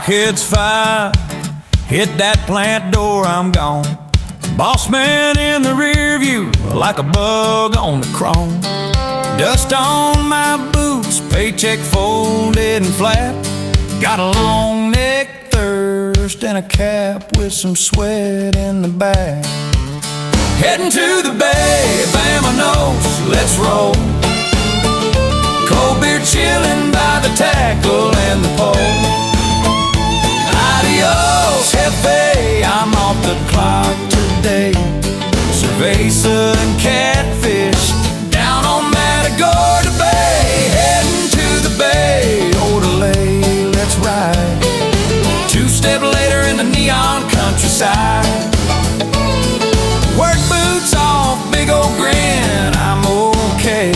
Clock hits 5, hit that plant door, I'm gone. Boss man in the rear view, like a bug on the chrome. Dust on my boots, paycheck folded and flat. Got a long neck thirst and a cap with some sweat in the back. Heading to the bay, Bama knows, let's roll. Cold beer chilling by the tackle and the pole. Adios, Jefe, I'm off the clock today. Cerveza and catfish down on Matagorda Bay. Heading to the bay, Orderly, let's ride. Two-step later in the neon countryside. Work boots off, big old grin, I'm okay.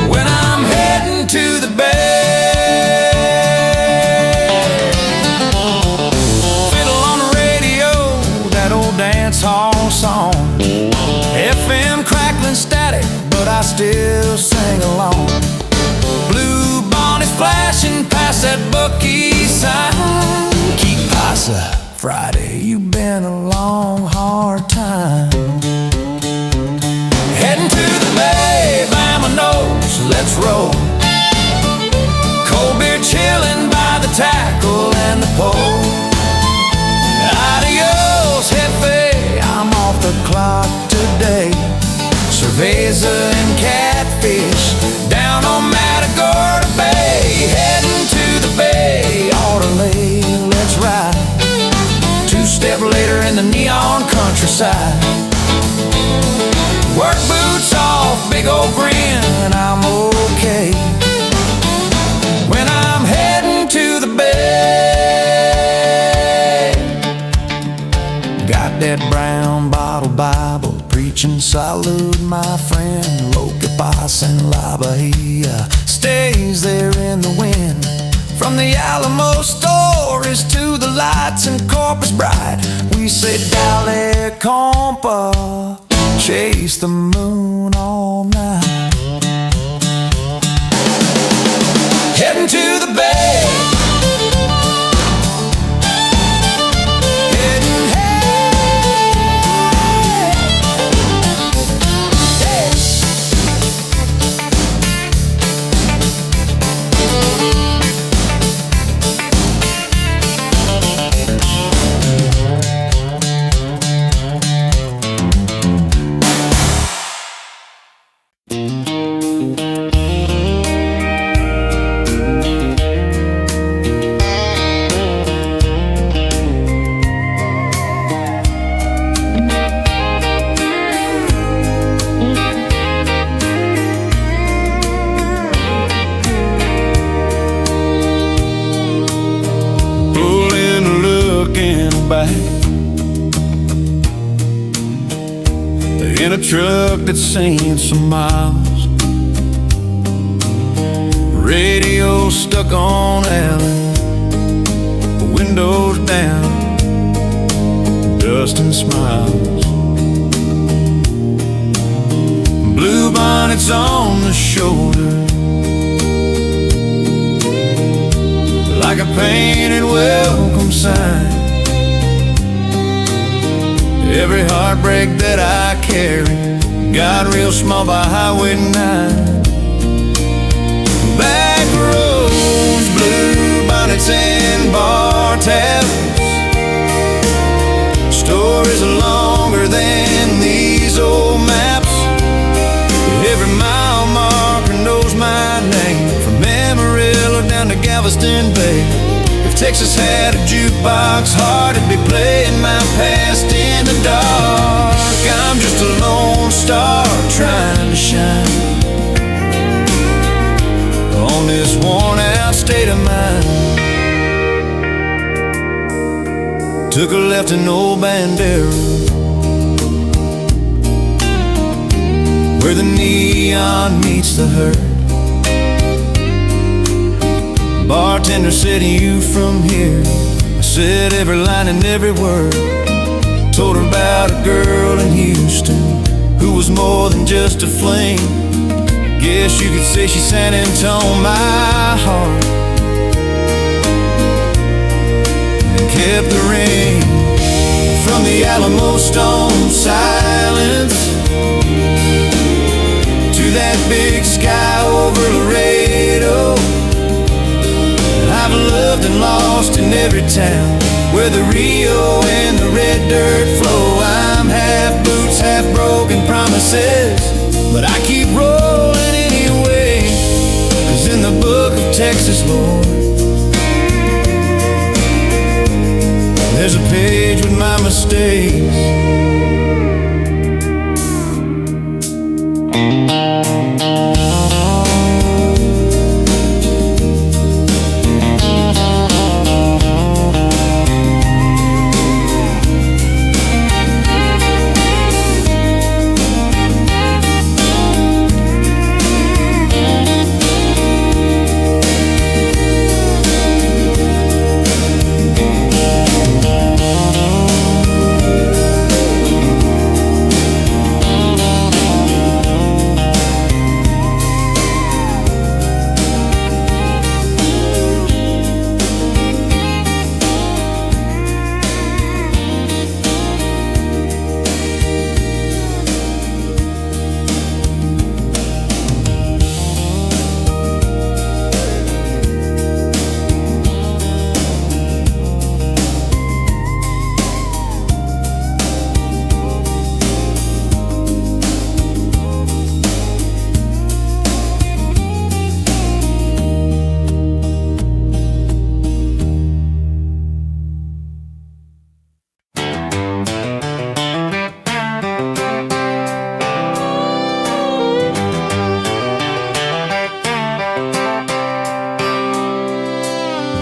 When I'm heading to the bay. Fiddle on the radio, that old dance hall song. FM crackling static, but I still sing along. Bluebonnets flashing past that bookie sign. Keep pasa, Friday, you've been a long, hard time. Heading to the bay, Bama knows, let's roll. Cold beer chilling by the tackle and the pole. Adios, Jefe, I'm off the clock today. Cerveza and catfish down on Matagorda Bay. Heading to the bay, Orderly, let's ride. Two-step later in the neon countryside. Work boots off, big old grin, I'm okay. When I'm heading to the bay. Got that brown bottle Bible, preaching salute, my friend. Lo que pasa en la Bahia stays there in the wind. From the Alamo stories to the lights in Corpus Bride, we say Dale compa, chase the moon all night. Heading to the bay. Heading, in a truck that's seen some miles. Radio stuck on Allen, windows down, dust and smiles. Bluebonnets on the shoulder, like a painted welcome sign. Every heartbreak that I carry got real small by Highway 9. Backroads, Bluebonnets and Bar Tabs. Stories are longer than these old maps. Every mile marker knows my name, from Amarillo down to Galveston Bay. If Texas had a jukebox, hard it'd be playing my past in the dark. I'm just a lone star trying to shine on this worn out state of mind. Took a left in Old Bandera, where the neon meets the hurt. Bartender said, "You from here?" I said every line and every word. Told her about a girl in Houston who was more than just a fling. Guess you could say she San Antonio my heart. kept the rain from the Alamo stone silence to that big sky over Laredo. I've loved and lost in every town where the Rio and the red dirt flow. I'm half boots, half broken promises, but I keep rolling anyway, 'cause in the book of Texas lore, there's a page with my mistakes.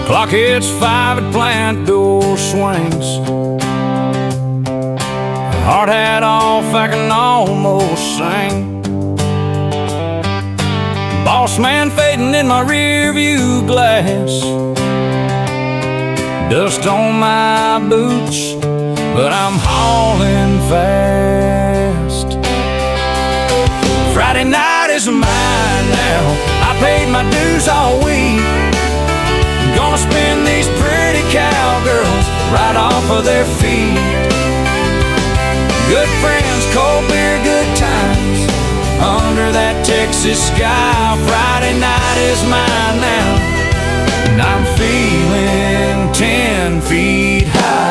Clock hits 5 at plant door swings. Heart hat off, I can almost sing. Boss man fading in my rear view glass. Dust on my boots, but I'm hauling fast. Friday night is mine now. I paid my dues all week. Gonna spin these pretty cowgirls right off of their feet. Good friends, cold beer, good times under that Texas sky. Friday night is mine now, and I'm feeling 10 feet high.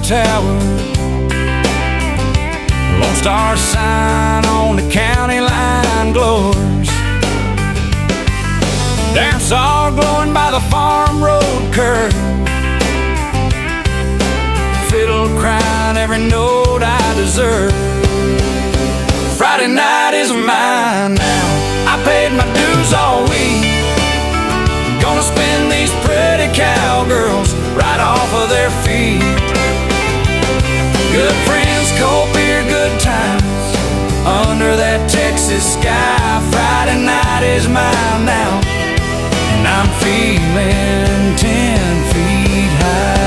Tower, Lone Star sign on the county line glows. Dance all glowing by the farm road curve. Fiddle crying every note I deserve. Friday night is mine now. I paid my dues all week. Gonna spin these pretty cowgirls right off of their feet. Good friends, cold beer, good times under that Texas sky. Friday night is mine now, and I'm feeling 10 feet high.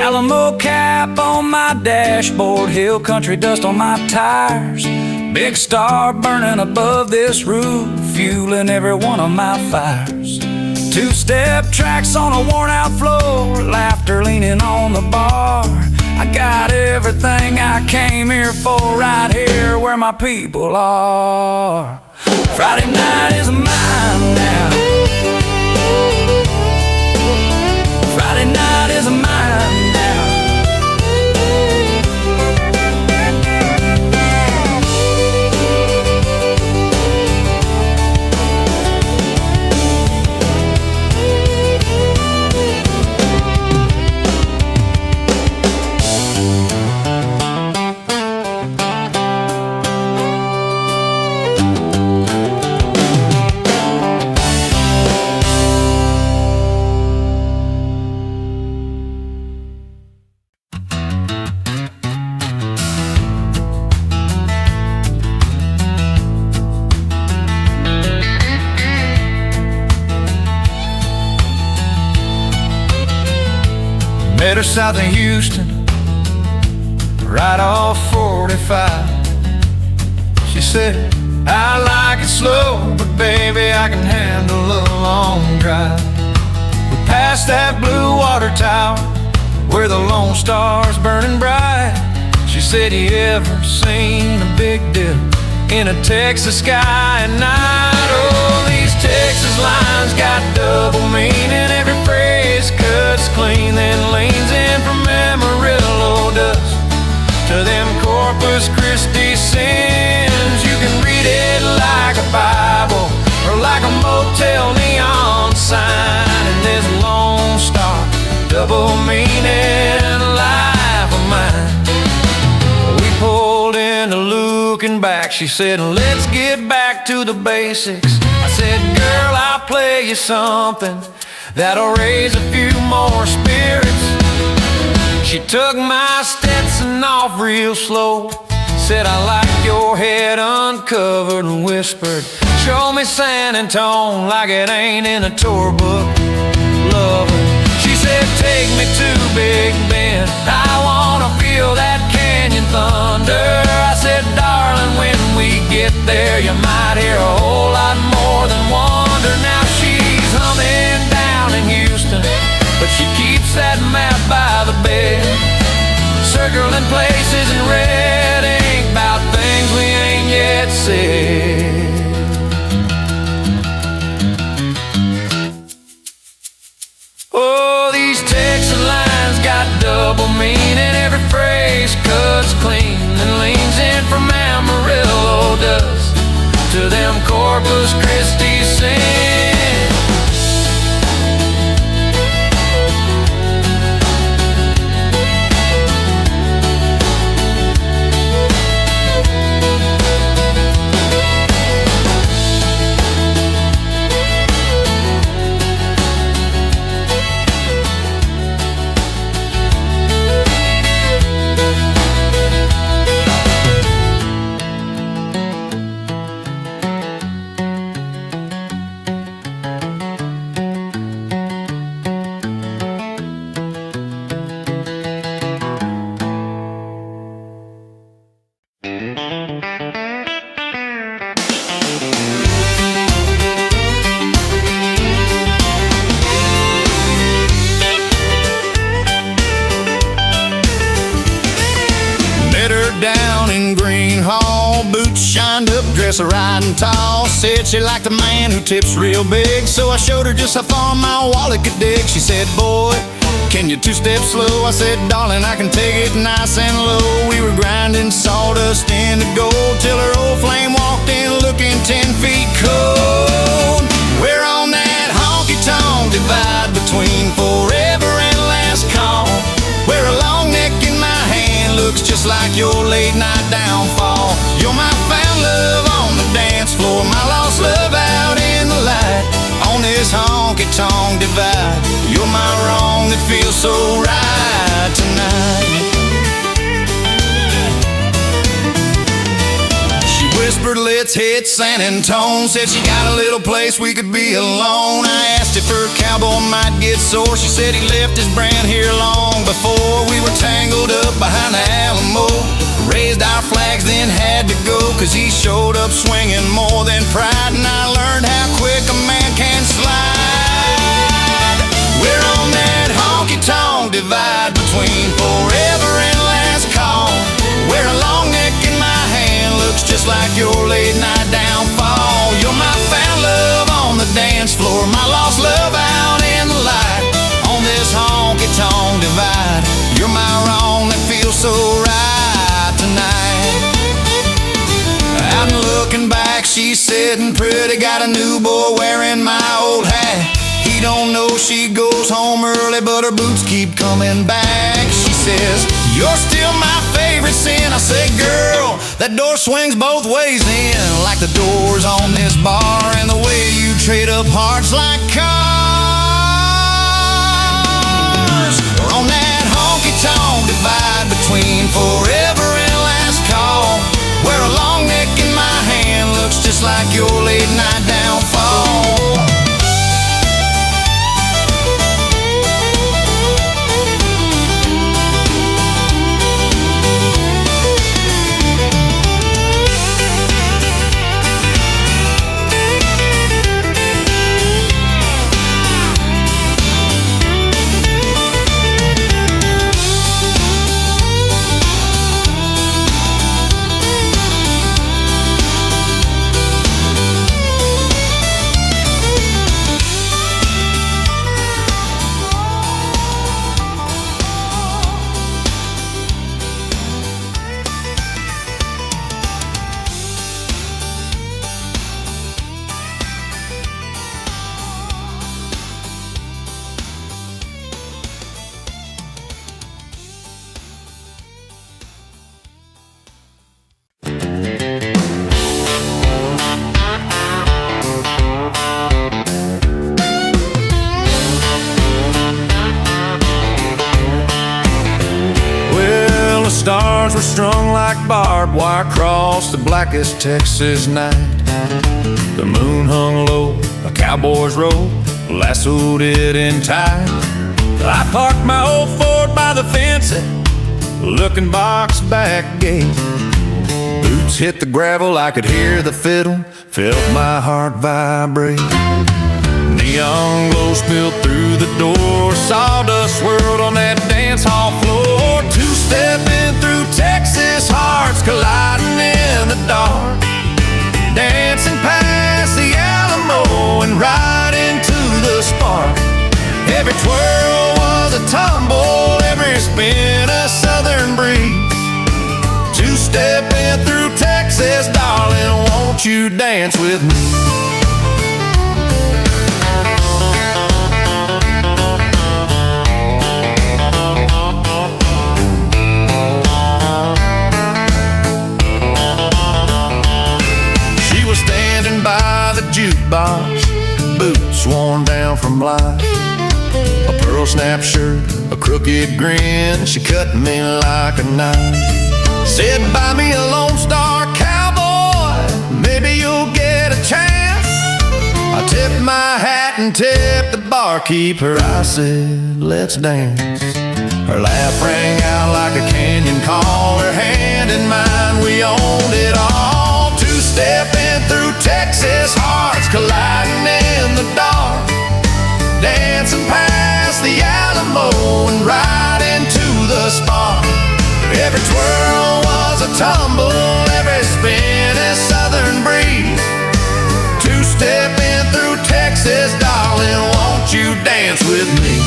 Alamo cap on my dashboard, hill country dust on my tires. Big star burning above this roof, fueling every one of my fires. Two-step tracks on a worn-out floor, laughter leaning on the bar. I got everything I came here for right here where my people are. Friday night is mine now. Friday night is mine now. Met her south of Houston, right off 45. She said, I like it slow, but baby, I can handle a long drive. We passed that blue water tower where the Lone Star's burning bright. She said, you ever seen a big dip in a Texas sky at night? Oh, these Texas lines got double meaning. Every phrase cuts clean, then leans in from Amarillo dust to them Corpus Christi sins. You can read it like a Bible or like a motel neon sign in this Lone Star double meaning life of mine. We pulled into looking back. She said, let's get back to the basics. I said, girl, I'll play you something that'll raise a few more spirits. She took my Stetson off real slow, said, I like your head uncovered, and whispered, show me San Antone like it ain't in a tour book. Lover. She said, take me to Big Bend, I wanna feel that canyon thunder. I said, darling, when we get there, you might hear a whole lot more than wonder. Now she's humming down in Houston, but she keeps that map by the bed, circling places in red ink about things we ain't yet said. Oh, these Texas lines got double meaning. Every phrase cuts clean and leans in from Amarillo dust to them Corpus Christi sins. Riding tall, said she liked a man who tips real big, so I showed her just how far my wallet could dig. She said, boy, can you two-step slow? I said, darling, I can take it nice and low. We were grinding sawdust into gold till her old flame walked in looking 10 feet cold. We're on that honky-tonk divide between forever and last call, where a long neck in my hand looks just like your late night downfall. You're my found love on the dance floor, my lost love out in the light on this honky-tonk divide. You're my wrong that feels so right tonight. She whispered, let's hit San Antone, said she got a little place we could be alone. I asked if her cowboy might get sore. She said he left his brand here long before we were tangled up behind the Alamo. Raised our flags, then had to go, cause he showed up swinging more than pride. And I learned how quick a man can slide. We're on that honky-tonk divide between forever and last call, where a long neck in my hand looks just like your late night downfall. You're my found love on the dance floor, my lost love out in the light on this honky-tonk divide. You're my wrong that feels so right tonight. Out and looking back, she's sitting pretty, got a new boy wearing my old hat. He don't know she goes home early, but her boots keep coming back. She says, you're still my favorite sin. I say, girl, that door swings both ways in, like the doors on this bar, and the way you trade up hearts like cars. We're on that honky-tonk divide between forever and last call, where a long neck in my hand looks just like your late night downfall. stars were strung like barbed wire across the blackest Texas night. The moon hung low, a cowboy's robe lassoed it in tight. I parked my old Ford by the fence at looking box back gate. Boots hit the gravel, I could hear the fiddle, felt my heart vibrate. Neon glow spilled through the door, sawdust swirled on that dance hall floor. Two-stepping through Texas, hearts colliding in the dark, dancing past the Alamo and right into the spark. Every twirl was a tumble, every spin a southern breeze. Two-stepping through Texas, darling, won't you dance with me? She was standing by the jukebox, boots worn down from life, a pearl snap shirt, a crooked grin. She cut me like a knife. Said, buy me a Lone Star cowboy, maybe you'll get a chance. I tipped my hat and tipped the barkeeper. I said, let's dance. Her laugh rang out like a canyon call. Her hand in mine, we owned it all. Two-stepping through Texas, hearts colliding in the dark, dancing past the Alamo and right into the spark. Every twirl was a tumble, every spin a southern breeze. Two-stepping through Texas, darling, won't you dance with me?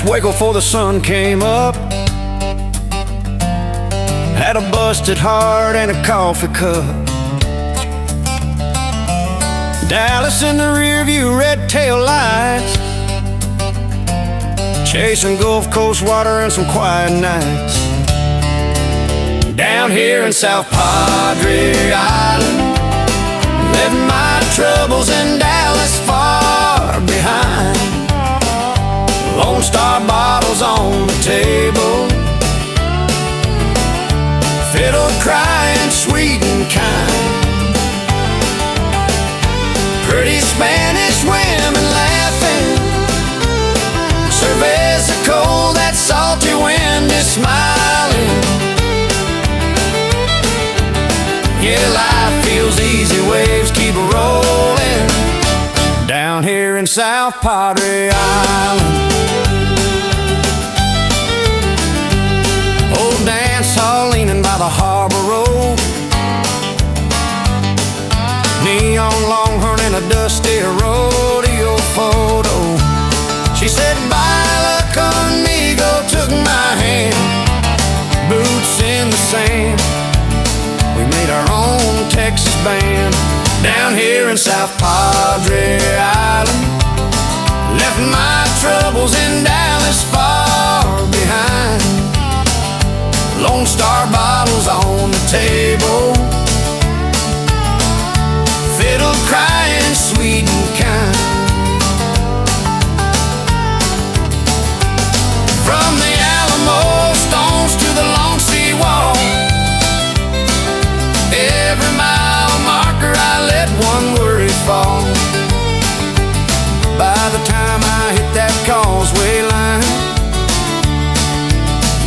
Waco before the sun came up, had a busted heart and a coffee cup. Dallas in the rear view, red tail lights, chasing Gulf Coast water and some quiet nights. Down here in South Padre Island, left my troubles in Dallas far behind. Lone Star bottles on the table, fiddle crying sweet and kind, pretty Spanish women laughing, cerveza cold, that salty wind is smiling. Yeah, life feels easy, waves keep rolling down here in South Padre Island. Old dance hall leaning by the harbor road, neon longhorn in a dusty rodeo photo. She said, baila conmigo, took my hand, boots in the sand. We made our own Texas band down here in South Padre Island. Left my troubles in Dallas far behind. Lone Star bottles on the table, fiddle crying sweet and kind. From the Alamo stones to the Long Sea Wall, every mile marker I let one worry fall. By the time I hit that causeway line,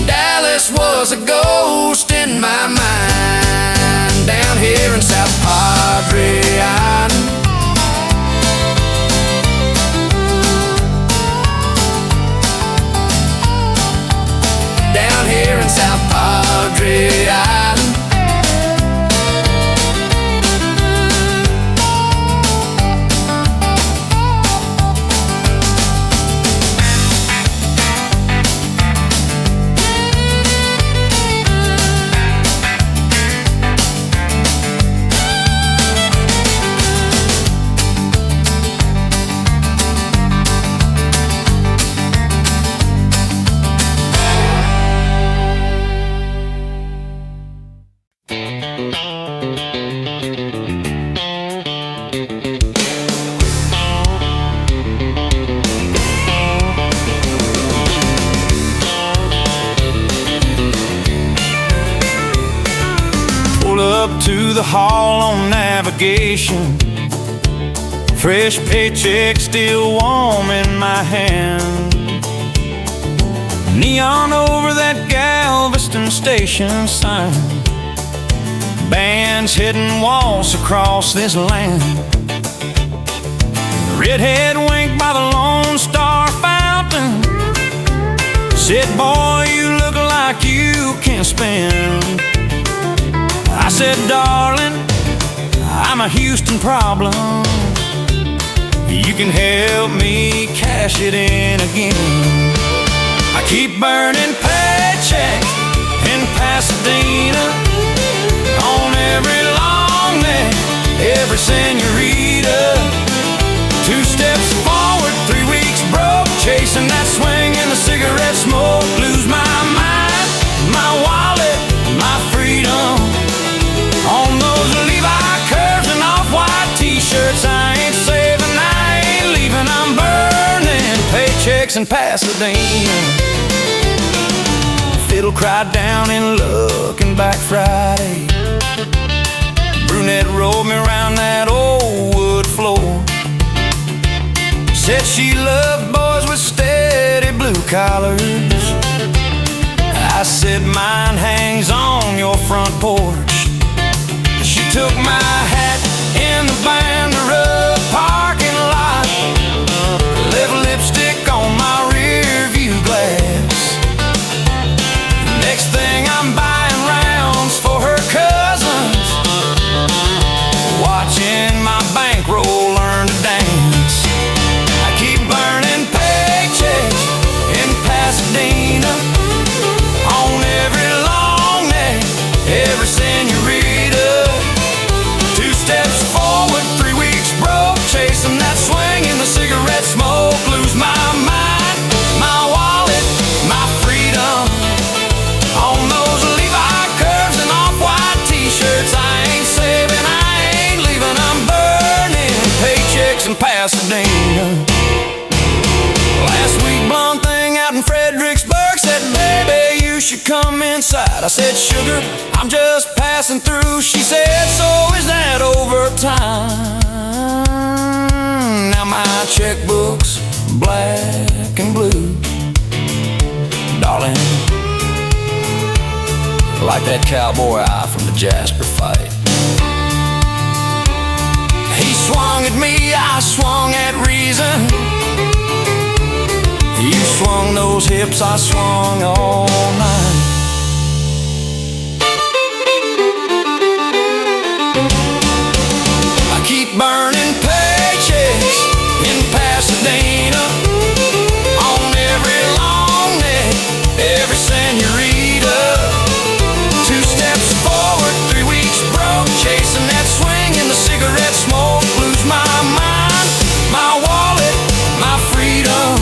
Dallas was a ghost in my mind. Down here in South Park Padre Island. Down here in South Padre Island. To the hall on navigation, fresh paycheck still warm in my hand. Neon over that Galveston station sign, bands hitting walls across this land. The redhead winked by the Lone Star Fountain, said, boy, you look like you can spend. I said, darling, I'm a Houston problem. You can help me cash it in again. I keep burning paychecks in Pasadena, on every long neck, every senorita. 2 steps forward, 3 weeks broke, chasing that swing in the cigarette smoke. Lose my mind, my wallet, my freedom. On those Levi curves and off-white t-shirts, I ain't saving, I ain't leaving. I'm burning paychecks in Pasadena. Fiddle cried down in Looking Back Friday. Brunette rolled me around that old wood floor. Said she loved boys with steady blue collars. I said, mine hangs on your front porch. She took my hat in the Bandera parking lot, left lipstick on my rear view glass. Next thing I'm buying rounds for her cousins, watching my bankroll learn to dance. I keep burning paychecks in Pasadena, on every long neck, every senorita. 2 steps forward, 3 weeks broke, chasing that swing in the cigarette smoke. Lose my mind, my wallet, my freedom. On those Levi curves and off-white t-shirts, I ain't saving, I ain't leaving. I'm burning paychecks in Pasadena. Last week, blonde thing out in Fredericksburg said, baby, you should come inside. I said, sugar, I'm just passing through. She said, so is that overtime? Now my checkbook's black and blue. Darling, like that cowboy eye from the Jasper fight. He swung at me, I swung at reason. You swung those hips, I swung all night. I keep burning paychecks in Pasadena, on every long neck, every senorita. 2 steps forward, 3 weeks broke, chasing that swing in the cigarette smoke. Lose my mind, my wallet, my freedom.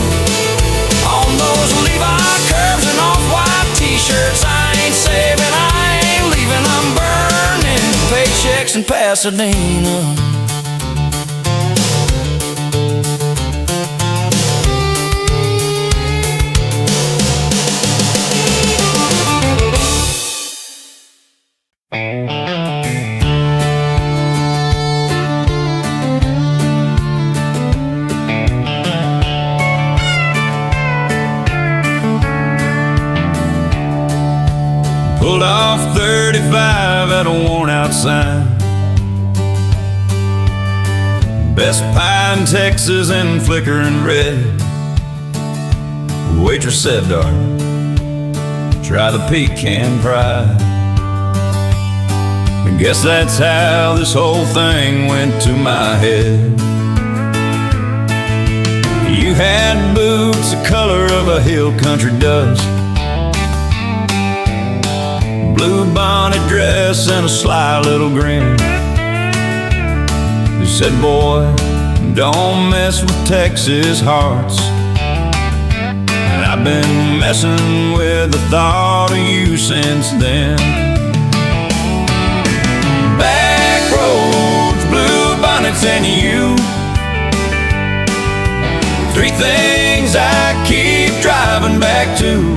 On those Levi curves and off-white t-shirts, I ain't saving, I ain't leaving. I'm burning paychecks in Pasadena. Pulled off 35 at a worn-out sign. Best pie in Texas and flickering red. Waitress said, darling, try the pecan pie. I guess that's how this whole thing went to my head. You had boots the color of a hill country dust, blue bonnet dress and a sly little grin. You said, boy, don't mess with Texas hearts. And I've been messing with the thought of you since then. Backroads, bluebonnets, and you, three things I keep driving back to.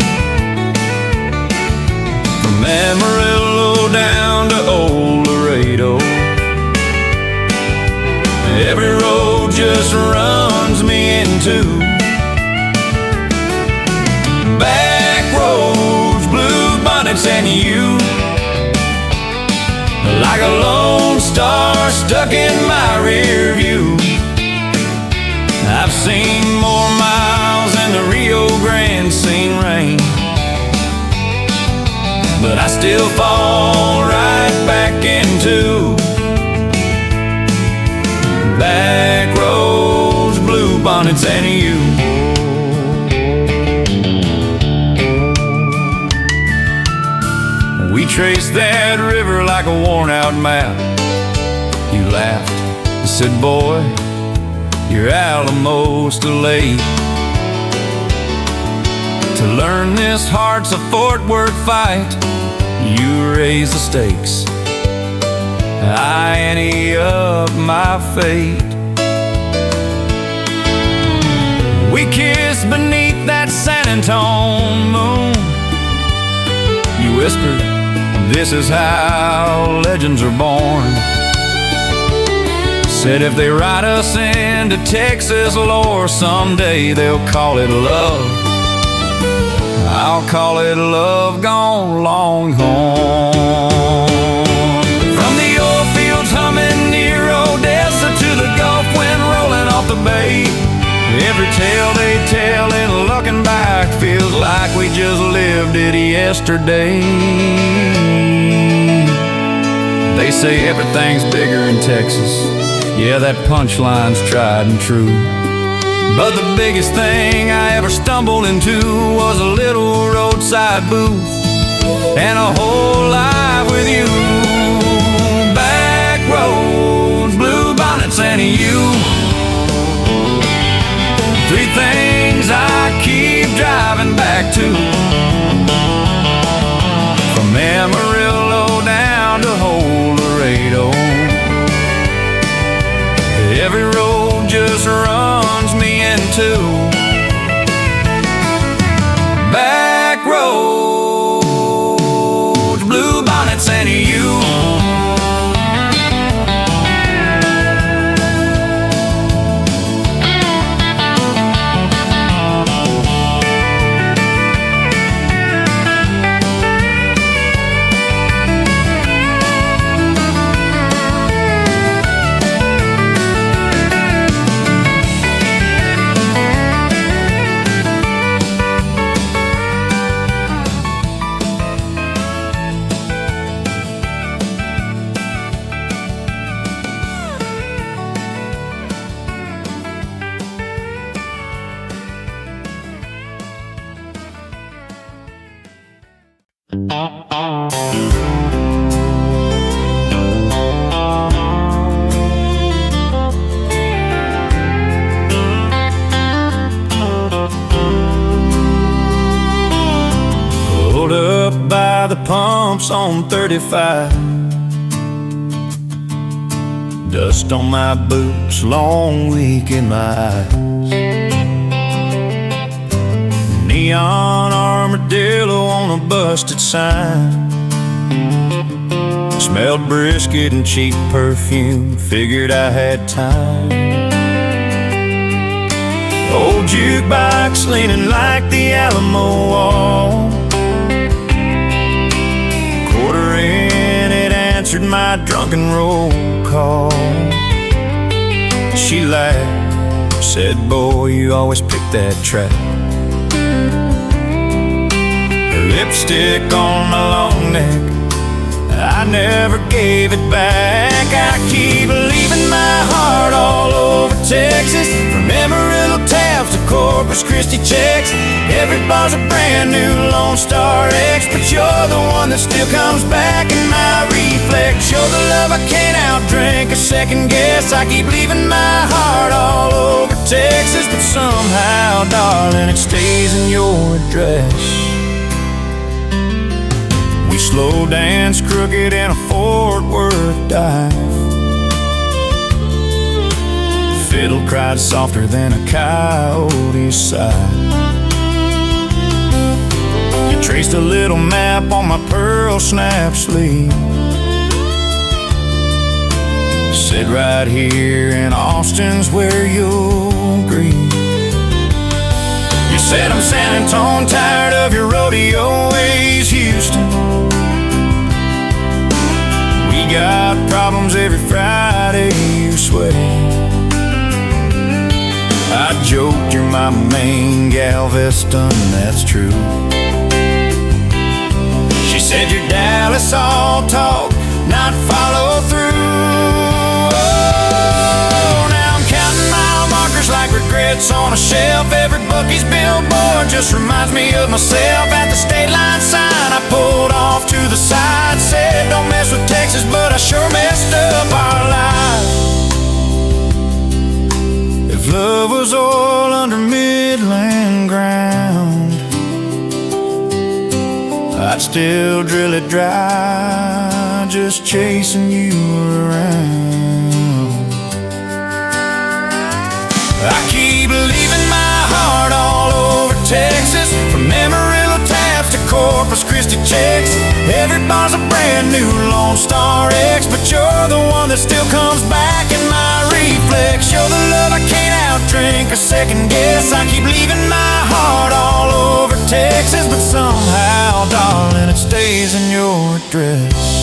From Amarillo down to Old Laredo, every road just runs me into. Backroads, bluebonnets, and you, like a lone star stuck in my rear view. I've seen more miles than the Rio Grande seen rain, but I still fall right back into backroads, bluebonnets, and you. We traced that river like a worn-out map. You laughed and said, boy, you're Alamos too late to learn this heart's a Fort Worth fight. You raise the stakes, I ante up my fate. We kissed beneath that San Antone moon. You whispered, this is how legends are born. Said if they write us into Texas lore, someday they'll call it love. I'll call it love gone long gone. From the oil fields humming near Odessa to the Gulf wind rolling off the bay, every tale they tell in looking back feels like we just lived it yesterday. They say everything's bigger in Texas. Yeah, that punchline's tried and true. But the biggest thing I ever stumbled into was a little roadside booth and a whole life with you. Backroads, bluebonnets, and you, three things I keep driving back to. From Amarillo down to Old Laredo, every road just runs me into backroads, bluebonnets, and you. Pulled up by the pumps on 35, dust on my boots, long week in my eyes. Neon armadillo on a busted sign. Smelled brisket and cheap perfume, figured I had time. Old jukebox leaning like the Alamo wall. Quarter in, it answered my drunken roll call. she laughed, said, boy, you always pick that track. Her lipstick on my long neck, I never gave it back. I keep leaving my heart all over Texas, from Amarillo tabs to Corpus Christi checks. Every bar's a brand new Lone Star X, but you're the one that still comes back in my reflex. You're the love I can't outdrink or second guess. I keep leaving my heart all over Texas, but somehow, darling, it stays in your address. We slow dance crooked in a Fort Worth dive. Fiddle cried softer than a coyote's sigh. You traced a little map on my pearl snap sleeve. Said right here in Austin's where you'll grieve. You said I'm San Antonio, tired of your rodeo ways, Houston. We got problems every Friday, you sweat. I joked you're my main Galveston, that's true. She said you're Dallas, all talk, not follow through. Oh, now I'm counting mile markers like regrets on a shelf. Every Bucky's billboard just reminds me of myself. At the state line sign I pulled off to the side, said don't mess with Texas, but I sure messed up our lives. If love was oil under Midland ground, I'd still drill it dry, just chasing you around. I keep leaving my heart all over Texas, from Amarillo tabs to Corpus Christi checks. Every bar's a brand new Lone Star X, but you're the one that still comes back in my reflex. You're the love I can't outdrink or second guess. I keep leaving my heart all over Texas, but somehow, darling, it stays in your address.